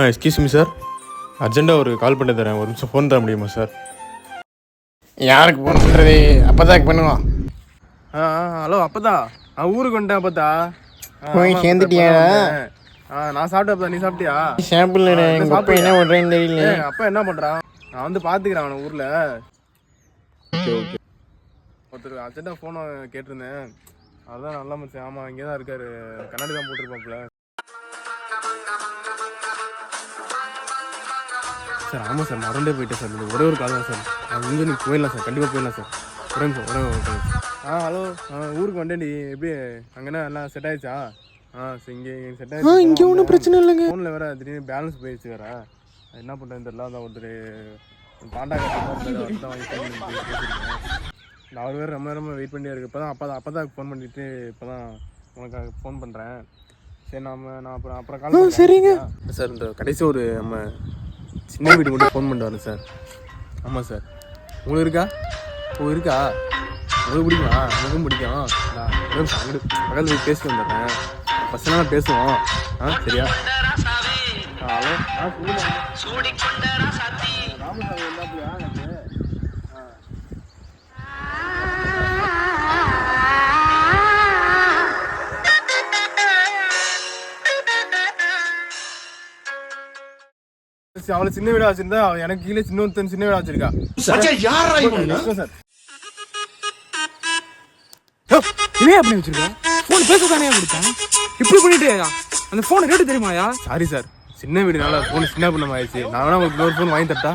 Excuse me sir, அர்ஜென்ட்டாக ஒரு கால் பண்ணி தரேன், ஒரு நிமிஷம் ஃபோன் தர முடியுமா சார்? யாருக்கு ஃபோன் பண்ணுறது? அப்போதான் பண்ணுவான். ஹலோ அப்பதா, நான் ஊருக்கு வந்துட்டேன் அப்பதா. போய் சேர்ந்துட்டியா? நான் சாப்பிட்டேன் அப்பதா, நீ சாப்பிட்டியா? சாம்பிள் எங்கள் அப்பா என்ன பண்ணுறேன்னு தெரியல. அப்பா என்ன பண்ணுறான்? நான் வந்து பார்த்துக்கிறேன் அவனை ஊரில். ஒருத்தர் அர்ஜென்ட்டாக ஃபோனை கேட்டிருந்தேன், அதுதான் நல்லா மச்சான். ஆமாம், இங்கே தான் இருக்காரு, கண்ணாடி தான் போட்டிருப்பாப்புல சார். ஆமாம் சார், மறந்தே போயிட்டேன் சார். இந்த ஒரே ஒரு கால் தான் சார். அது இங்கே நீங்கள் போயிடலாம் சார், கண்டிப்பாக போயிடலாம் சார். ஒரே நிமிஷம், ஒரே ஒரு கால். ஹலோ, ஊருக்கு வந்தேன்டி. எப்படி அங்கேனா எல்லாம் செட் ஆயிடுச்சா? சரி, இங்கே செட் ஆயிடுச்சு. இங்கே ஒன்றும் பிரச்சனை இல்லைங்க. ஃபோனில் வேறு திடீர்னு பேலன்ஸ் போயிடுச்சு வேறு. என்ன பண்ணுறேன்னு தெரியல. அதான் ஒருத்தர் பாண்டா தான் வாங்கி பேசியிருக்கேன். அவர் வேறு ரொம்ப நேரமாக வெயிட் பண்ணியே இருக்குது. அப்போ தான் ஃபோன் பண்ணிவிட்டு இப்போ தான் உனக்கு ஃபோன் பண்ணுறேன். சரி, நான் அப்புறம் கால் சரிங்க சார். இந்த கடைசி ஒரு நம்ம சின்ன வீடு மட்டும் ஃபோன் பண்ணிட்டு வரேன் சார். ஆமாம் சார். உங்களுக்கு இருக்கா? இருக்கா? உங்களுக்கு பிடிக்குமா? எனக்கும் பிடிக்கும். அங்கிட்டு பக்கத்தில் போய் பேசிட்டு வந்துடுறேன். பசங்களாம் பேசுவோம். சரியா? ஹலோ, ராமசாமி இருந்தாப்பிலையா? அவளை சின்ன வீடா வச்சிருந்தா, எனக்கு கீழே சின்ன வீடா வச்சிருக்கா சார். இவன் அப்படி வச்சிருக்கா? ஃபோன் பேச தானே கொடுத்தேன், இப்படி பண்ணிட்டு அந்த ஃபோனை ரேட்டு தெரியுமாயா? சாரி சார், சின்ன வீடுனால ஃபோன் சின்ன பண்ண ஆயிடுச்சு. நான் வேணா உங்களுக்கு இன்னொரு ஃபோன் வாங்கி தரட்டா?